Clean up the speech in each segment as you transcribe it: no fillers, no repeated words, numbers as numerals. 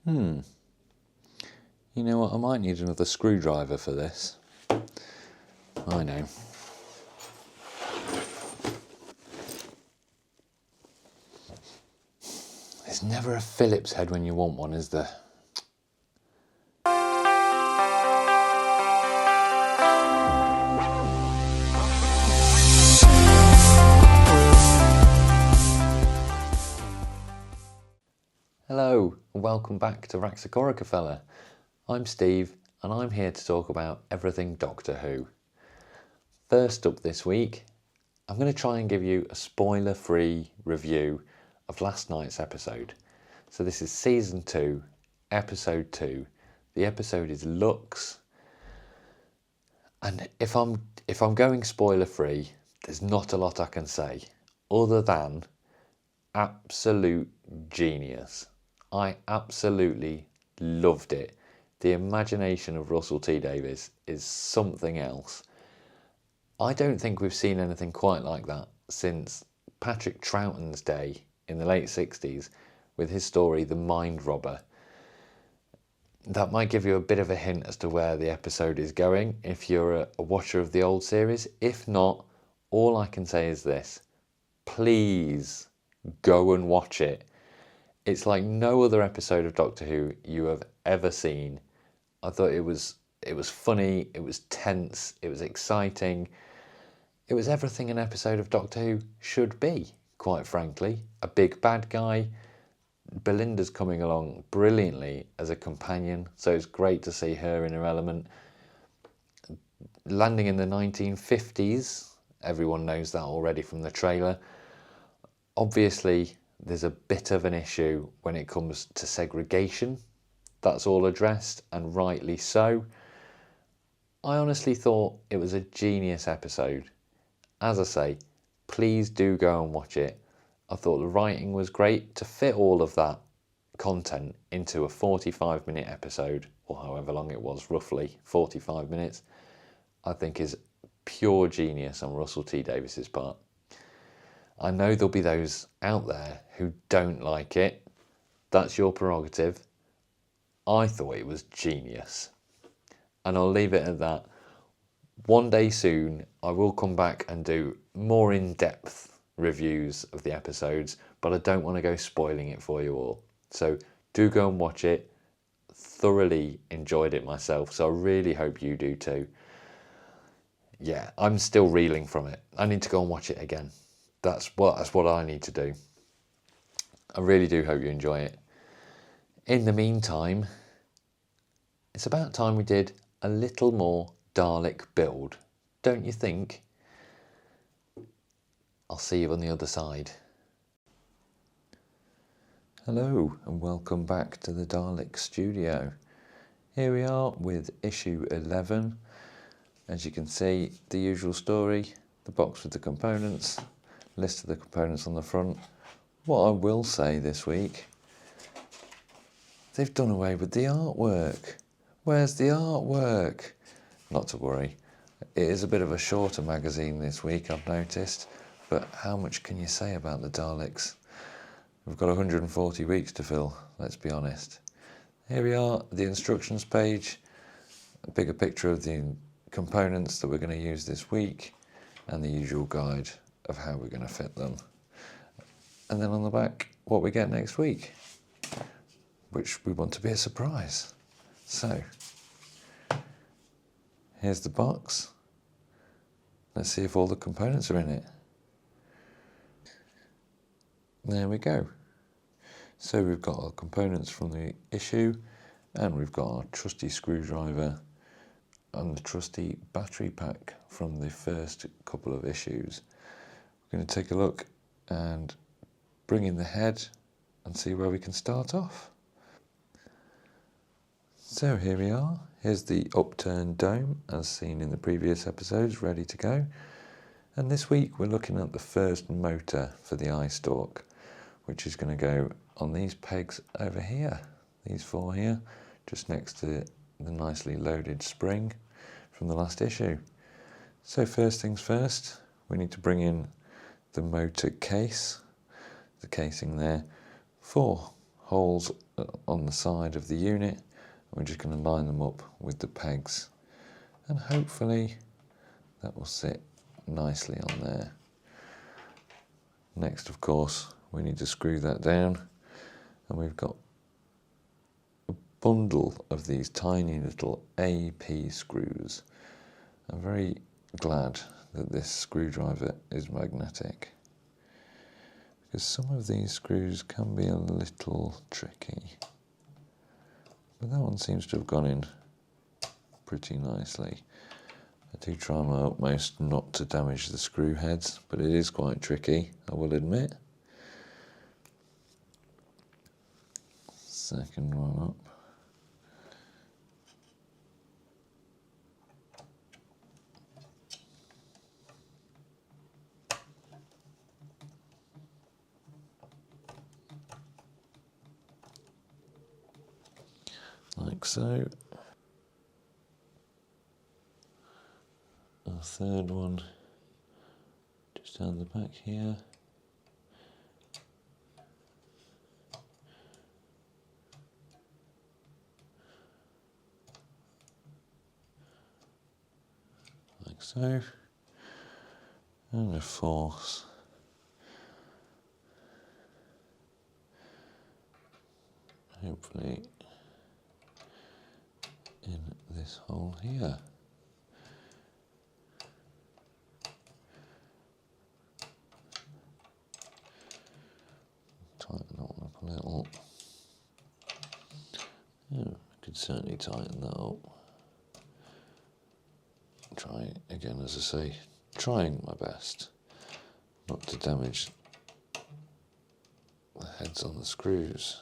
You know what, I might need another screwdriver for this. I know. There's never a Phillips head when you want one, is there? Hello, and welcome back to Raxacorica. I'm Steve, and I'm here to talk about everything Doctor Who. First up this week, I'm going to try and give you a spoiler-free review of last night's episode. So this is Season 2, Episode 2. The episode is Lux. And if I'm going spoiler-free, there's not a lot I can say, other than absolute genius. I absolutely loved it. The imagination of Russell T Davies is something else. I don't think we've seen anything quite like that since Patrick Troughton's day in the late 60s with his story The Mind Robber. That might give you a bit of a hint as to where the episode is going if you're a watcher of the old series. If not, all I can say is this: please go and watch it. It's like no other episode of Doctor Who you have ever seen. I thought it was funny, it was tense, it was exciting. It was everything an episode of Doctor Who should be, quite frankly. A big bad guy. Belinda's coming along brilliantly as a companion, so it's great to see her in her element. Landing in the 1950s, everyone knows that already from the trailer. Obviously, there's a bit of an issue when it comes to segregation. That's all addressed, and rightly so. I honestly thought it was a genius episode. As I say, please do go and watch it. I thought the writing was great. To fit all of that content into a 45-minute episode, or however long it was, roughly 45 minutes, I think is pure genius on Russell T Davies's part. I know there'll be those out there who don't like it. That's your prerogative. I thought it was genius. And I'll leave it at that. One day soon, I will come back and do more in-depth reviews of the episodes, but I don't want to go spoiling it for you all. So do go and watch it. Thoroughly enjoyed it myself, so I really hope you do too. Yeah, I'm still reeling from it. I need to go and watch it again. That's what I need to do. I really do hope you enjoy it. In the meantime, it's about time we did a little more Dalek Build, don't you think? I'll see you on the other side. Hello and welcome back to the Dalek studio. Here we are with issue 11. As you can see, the usual story, the box with the components, list of the components on the front. What I will say this week, they've done away with the artwork. Where's the artwork? Not to worry. It is a bit of a shorter magazine this week, I've noticed, but how much can you say about the Daleks? We've got 140 weeks to fill, let's be honest. Here we are, the instructions page, a bigger picture of the components that we're going to use this week, and the usual guide of how we're going to fit them. And then on the back, what we get next week, which we want to be a surprise. So, here's the box. Let's see if all the components are in it. There we go. So we've got our components from the issue, and we've got our trusty screwdriver and the trusty battery pack from the first couple of issues. We're going to take a look and bring in the head and see where we can start off. So here we are. Here's the upturned dome as seen in the previous episodes, ready to go. And this week we're looking at the first motor for the eye stalk, which is going to go on these pegs over here, these four here, just next to the nicely loaded spring from the last issue. So first things first, we need to bring in the motor case, the casing there, 4 holes on the side of the unit. We're just going to line them up with the pegs, and hopefully that will sit nicely on there. Next, of course, we need to screw that down, and we've got a bundle of these tiny little AP screws. I'm very glad that this screwdriver is magnetic, because some of these screws can be a little tricky. But that one seems to have gone in pretty nicely. I do try my utmost not to damage the screw heads, but it is quite tricky, I will admit. Second one up. Like so. Our third one just down the back here. Like so. And a fourth. Hopefully in this hole here. Tighten that one up a little. Yeah, I could certainly tighten that up. Try again, as I say, trying my best not to damage the heads on the screws.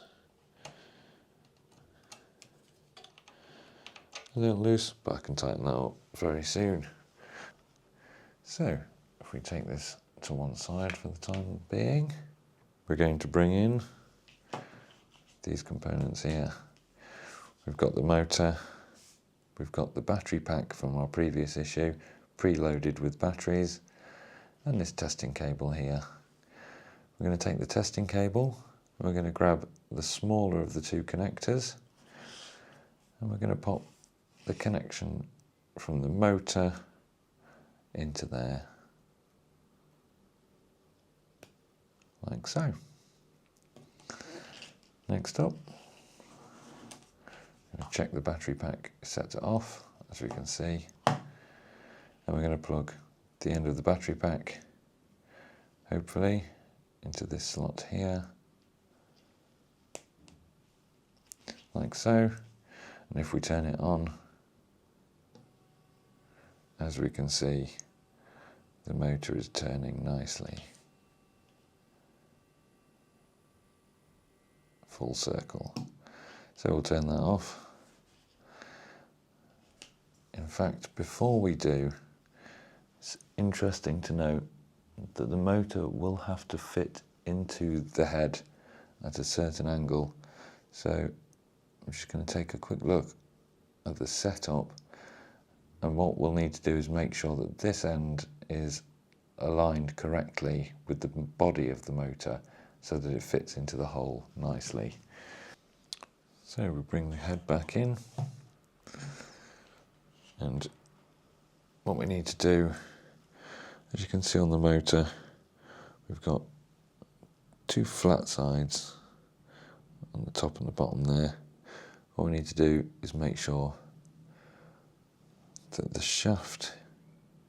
A little loose, but I can tighten that up very soon. So, if we take this to one side for the time being, we're going to bring in these components here. We've got the motor, we've got the battery pack from our previous issue, preloaded with batteries, and this testing cable here. We're going to take the testing cable, we're going to grab the smaller of the two connectors, and we're going to pop the connection from the motor into there, like so. Next up, I'm going to check the battery pack is set to off, as we can see, and we're going to plug the end of the battery pack, hopefully, into this slot here, like so. And if we turn it on, as we can see, the motor is turning nicely. Full circle. So we'll turn that off. In fact, before we do, it's interesting to note that the motor will have to fit into the head at a certain angle. So I'm just going to take a quick look at the setup, and what we'll need to do is make sure that this end is aligned correctly with the body of the motor so that it fits into the hole nicely. So we bring the head back in, and what we need to do, as you can see on the motor, we've got two flat sides on the top and the bottom there. What we need to do is make sure that the shaft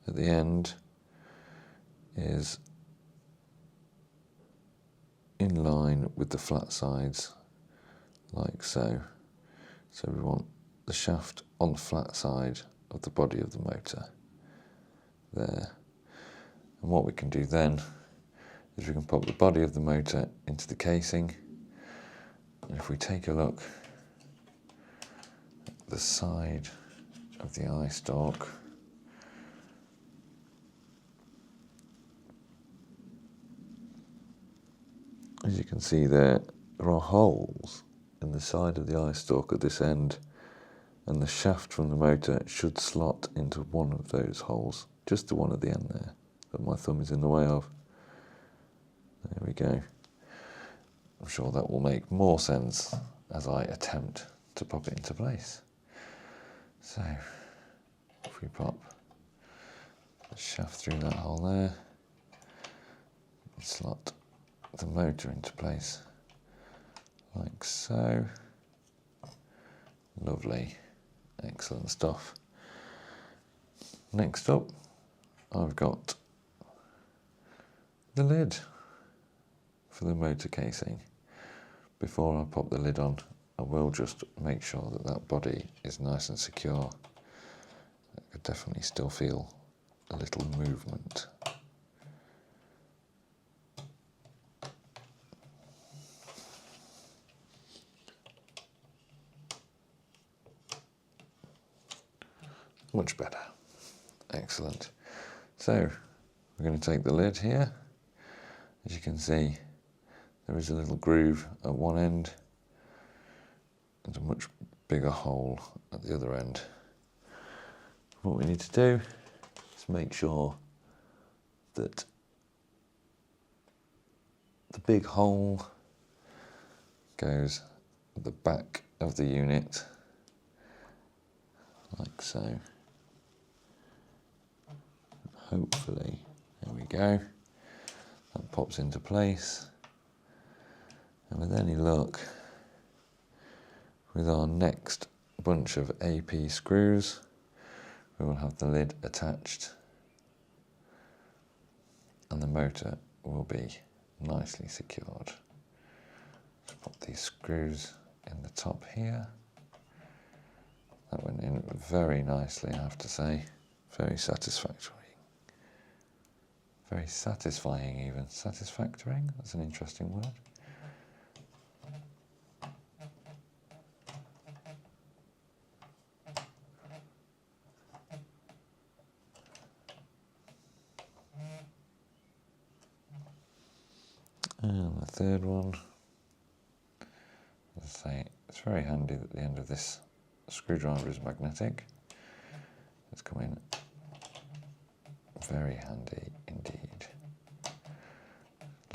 at the end is in line with the flat sides, like so. So we want the shaft on the flat side of the body of the motor there. And what we can do then is we can pop the body of the motor into the casing, and if we take a look at the side of the eye stalk, as you can see there are holes in the side of the eye stalk at this end, and the shaft from the motor should slot into one of those holes, just the one at the end there that my thumb is in the way of. There we go. I'm sure that will make more sense as I attempt to pop it into place. So if we pop the shaft through that hole there, slot the motor into place like so. Lovely, excellent stuff. Next up, I've got the lid for the motor casing. Before I pop the lid on, I will just make sure that that body is nice and secure. I could definitely still feel a little movement. Much better. Excellent. So we're going to take the lid here. As you can see, there is a little groove at one end and a much bigger hole at the other end. What we need to do is make sure that the big hole goes at the back of the unit, like so. Hopefully, there we go, that pops into place. And with any luck, with our next bunch of AP screws, we will have the lid attached and the motor will be nicely secured. Let's put these screws in the top here. That went in very nicely, I have to say. Very satisfactory. Very satisfying even. Satisfactory? That's an interesting word. And the third one, as I say, it's very handy that the end of this screwdriver is magnetic. It's come in very handy indeed.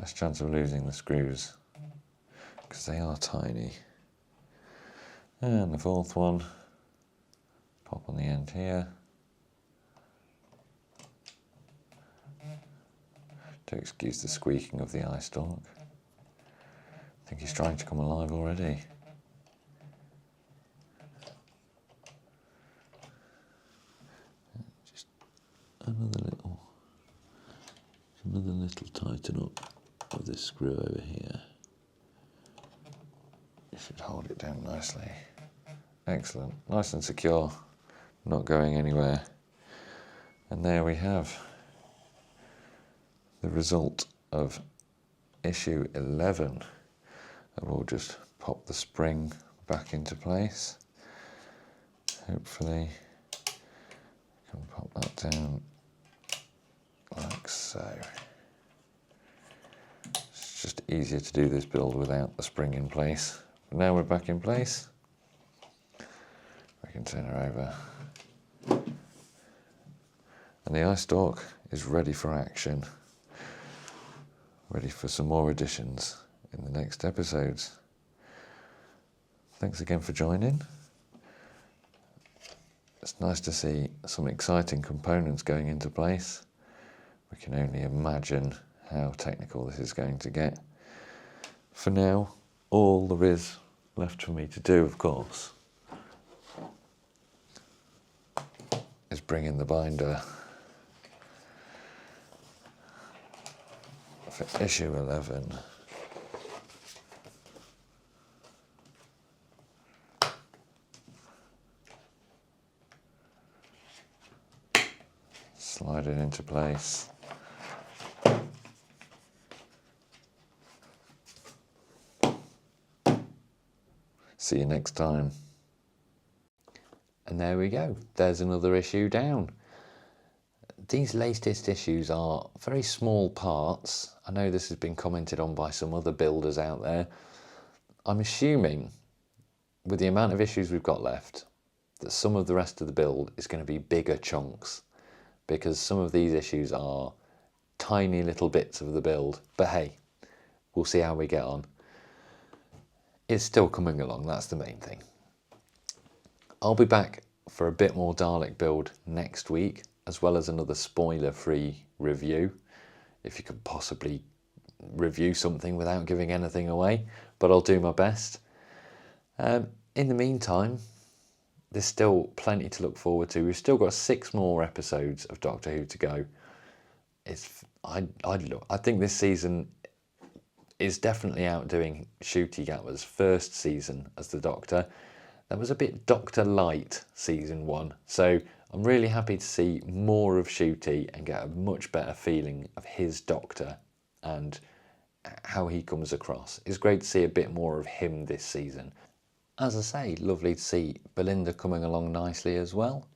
Less chance of losing the screws because they are tiny. And the fourth one, pop on the end here. To excuse the squeaking of the eye stalk. I think he's trying to come alive already. Just another little tighten up of this screw over here. You should hold it down nicely. Excellent, nice and secure, not going anywhere. And there we have the result of issue 11. I will just pop the spring back into place. Hopefully, I can pop that down like so. It's just easier to do this build without the spring in place. But now we're back in place. We can turn her over. And the eye stalk is ready for action. Ready for some more additions in the next episodes. Thanks again for joining. It's nice to see some exciting components going into place. We can only imagine how technical this is going to get. For now, all there is left for me to do, of course, is bring in the binder for issue 11. Slide it into place. See you next time. And there we go, there's another issue down. These latest issues are very small parts. I know this has been commented on by some other builders out there. I'm assuming, with the amount of issues we've got left, that some of the rest of the build is going to be bigger chunks, because some of these issues are tiny little bits of the build. But hey, we'll see how we get on. it's still coming along, that's the main thing. I'll be back for a bit more Dalek build next week, as well as another spoiler-free review, if you could possibly review something without giving anything away, but I'll do my best. In the meantime, there's still plenty to look forward to. We've still got 6 more episodes of Doctor Who to go. I think this season is definitely outdoing Ncuti Gatwa's first season as the Doctor. That was a bit Doctor Light season 1, so I'm really happy to see more of Ncuti and get a much better feeling of his Doctor and how he comes across. It's great to see a bit more of him this season. As I say, lovely to see Belinda coming along nicely as well.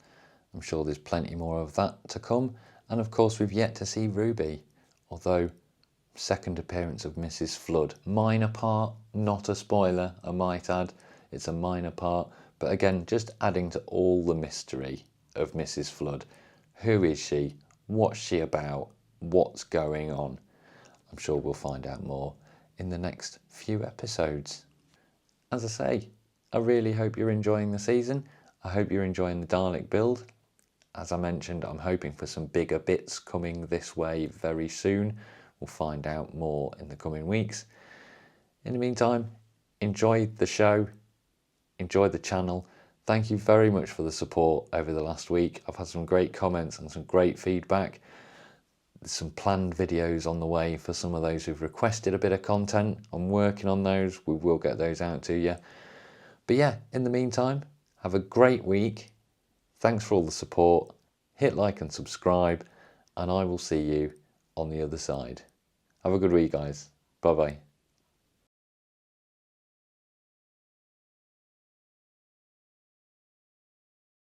I'm sure there's plenty more of that to come. And of course we've yet to see Ruby, although second appearance of Mrs. Flood. Minor part, not a spoiler, I might add. It's a minor part, but again, just adding to all the mystery of Mrs. Flood. Who is she? What's she about? What's going on? I'm sure we'll find out more in the next few episodes. As I say, I really hope you're enjoying the season. I hope you're enjoying the Dalek build. As I mentioned, I'm hoping for some bigger bits coming this way very soon. We'll find out more in the coming weeks. In the meantime, enjoy the show, enjoy the channel. Thank you very much for the support over the last week. I've had some great comments and some great feedback. There's some planned videos on the way for some of those who've requested a bit of content. I'm working on those. We will get those out to you. But yeah, in the meantime, have a great week. Thanks for all the support. Hit like and subscribe, and I will see you on the other side. Have a good week, guys. Bye-bye.